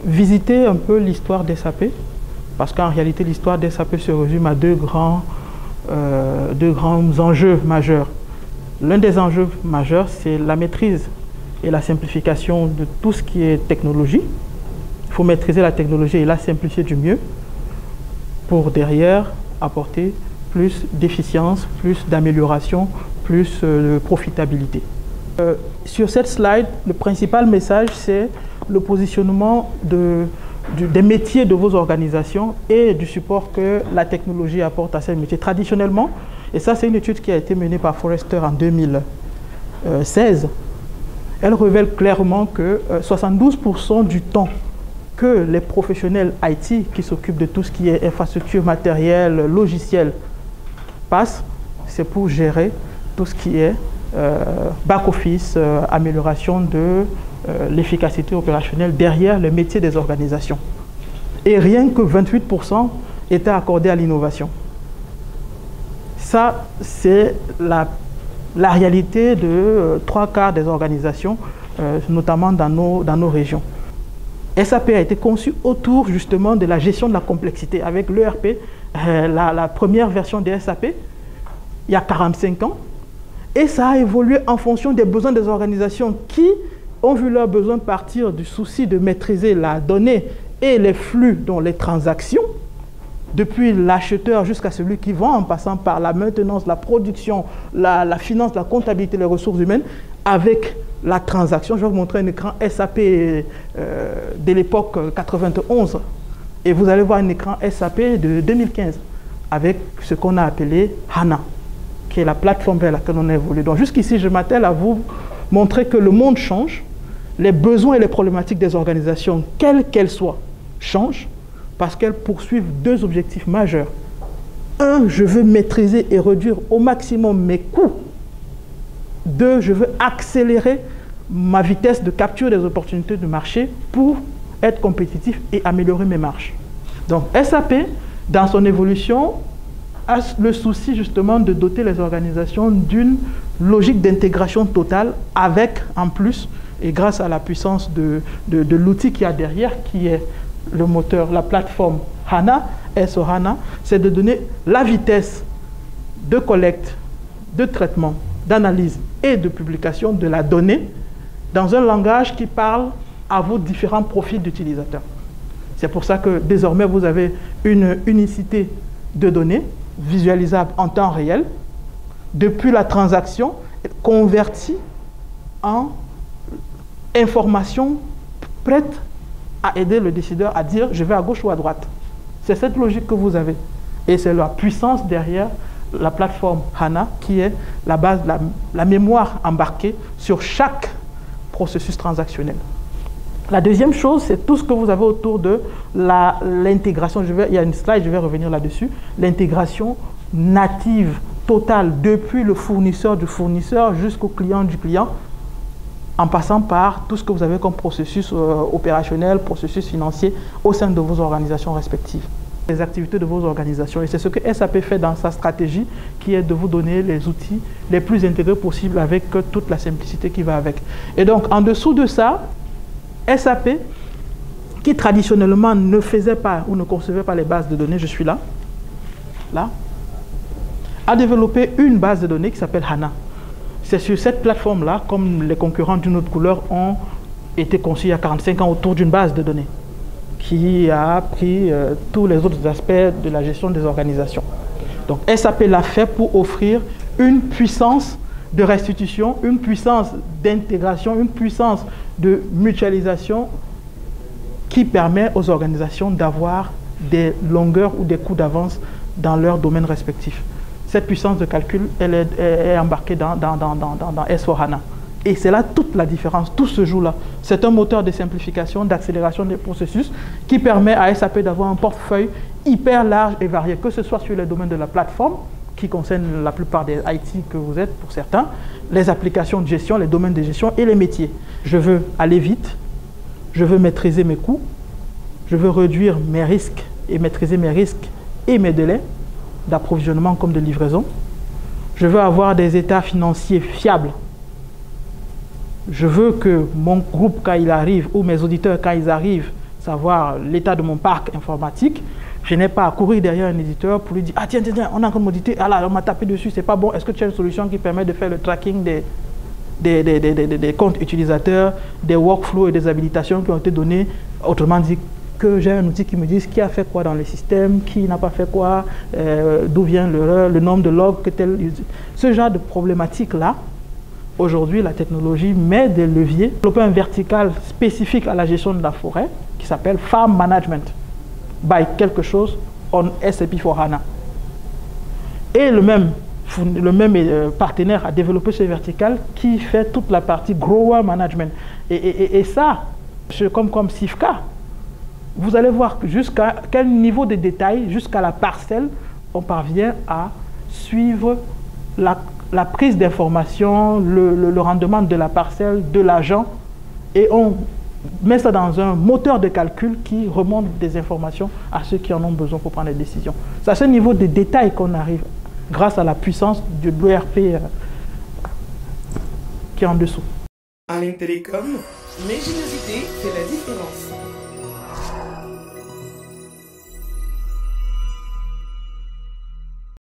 visiter un peu l'histoire des SAP, parce qu'en réalité, l'histoire des SAP se résume à deux grands enjeux majeurs. L'un des enjeux majeurs, c'est la maîtrise et la simplification de tout ce qui est technologie. Il faut maîtriser la technologie et la simplifier du mieux pour derrière apporter plus d'efficience, plus d'amélioration, plus de profitabilité. Sur cette slide, le principal message, c'est le positionnement des métiers de vos organisations et du support que la technologie apporte à ces métiers. Traditionnellement, et ça c'est une étude qui a été menée par Forrester en 2016, elle révèle clairement que 72% du temps que les professionnels IT qui s'occupent de tout ce qui est infrastructure, matériel, logiciel passent, c'est pour gérer tout ce qui est back-office, amélioration de l'efficacité opérationnelle derrière le métier des organisations. Et rien que 28% étaient accordés à l'innovation. Ça, c'est la réalité de 3/4 des organisations, notamment dans nos régions. SAP a été conçu autour justement de la gestion de la complexité avec l'ERP, la première version de SAP, il y a 45 ans. Et ça a évolué en fonction des besoins des organisations qui ont vu leurs besoins partir du souci de maîtriser la donnée et les flux, dont les transactions, depuis l'acheteur jusqu'à celui qui vend, en passant par la maintenance, la production, la finance, la comptabilité, les ressources humaines, avec la transaction. Je vais vous montrer un écran SAP de l'époque 91 et vous allez voir un écran SAP de 2015 avec ce qu'on a appelé HANA, qui est la plateforme vers laquelle on a évolué. Donc jusqu'ici, je m'attelle à vous montrer que le monde change, les besoins et les problématiques des organisations, quelles qu'elles soient, changent parce qu'elles poursuivent deux objectifs majeurs. Un, je veux maîtriser et réduire au maximum mes coûts. Deux, je veux accélérer ma vitesse de capture des opportunités de marché pour être compétitif et améliorer mes marges. Donc SAP, dans son évolution, a le souci justement de doter les organisations d'une logique d'intégration totale avec, en plus, et grâce à la puissance de l'outil qu'il y a derrière, qui est le moteur, la plateforme HANA, S/4HANA, c'est de donner la vitesse de collecte, de traitement, d'analyse et de publication de la donnée dans un langage qui parle à vos différents profils d'utilisateurs. C'est pour ça que désormais, vous avez une unicité de données visualisable en temps réel, depuis la transaction, convertie en information prête à aider le décideur à dire « je vais à gauche ou à droite ». C'est cette logique que vous avez. Et c'est la puissance derrière la plateforme HANA qui est la base, la mémoire embarquée sur chaque processus transactionnel. La deuxième chose, c'est tout ce que vous avez autour de l'intégration. Il y a une slide, je vais revenir là-dessus. L'intégration native, totale, depuis le fournisseur du fournisseur jusqu'au client du client, en passant par tout ce que vous avez comme processus opérationnel, processus financier au sein de vos organisations respectives. Les activités de vos organisations. Et c'est ce que SAP fait dans sa stratégie, qui est de vous donner les outils les plus intégrés possibles avec toute la simplicité qui va avec. Et donc, en dessous de ça, SAP, qui traditionnellement ne faisait pas ou ne concevait pas les bases de données, je suis là, a développé une base de données qui s'appelle HANA. C'est sur cette plateforme-là, comme les concurrents d'une autre couleur ont été conçus il y a 45 ans autour d'une base de données qui a pris tous les autres aspects de la gestion des organisations. Donc SAP l'a fait pour offrir une puissance de restitution, une puissance d'intégration, une puissance de mutualisation qui permet aux organisations d'avoir des longueurs ou des coûts d'avance dans leurs domaines respectifs. Cette puissance de calcul, elle est embarquée dans S/4HANA. Et c'est là toute la différence, tout se joue là. C'est un moteur de simplification, d'accélération des processus qui permet à SAP d'avoir un portefeuille hyper large et varié, que ce soit sur les domaines de la plateforme, qui concerne la plupart des IT que vous êtes pour certains, les applications de gestion, les domaines de gestion et les métiers. Je veux aller vite, je veux maîtriser mes coûts, je veux réduire mes risques et maîtriser mes risques et mes délais d'approvisionnement comme de livraison. Je veux avoir des états financiers fiables. Je veux que mon groupe, quand il arrive, ou mes auditeurs, quand ils arrivent savoir l'état de mon parc informatique, je n'ai pas à courir derrière un éditeur pour lui dire « Ah tiens, on est en train de m'auditer, ah là, on m'a tapé dessus, c'est pas bon, est-ce que tu as une solution qui permet de faire le tracking des comptes utilisateurs, des workflows et des habilitations qui ont été données ?» Autrement dit, que j'ai un outil qui me dise qui a fait quoi dans le système, qui n'a pas fait quoi, d'où vient l'erreur, le nombre de logs que tel... Ce genre de problématiques-là, aujourd'hui, la technologie met des leviers. Développer un vertical spécifique à la gestion de la forêt qui s'appelle Farm Management by quelque chose on SAP S/4HANA. Et le même partenaire a développé ce vertical qui fait toute la partie Grower Management. Et ça, comme SIFCA, vous allez voir jusqu'à quel niveau de détail, jusqu'à la parcelle, on parvient à suivre la prise d'information, le rendement de la parcelle, de l'agent, et on met ça dans un moteur de calcul qui remonte des informations à ceux qui en ont besoin pour prendre des décisions. C'est à ce niveau de détail qu'on arrive, grâce à la puissance de l'ERP qui est en dessous. À l'Intélécom, l'ingéniosité fait la différence.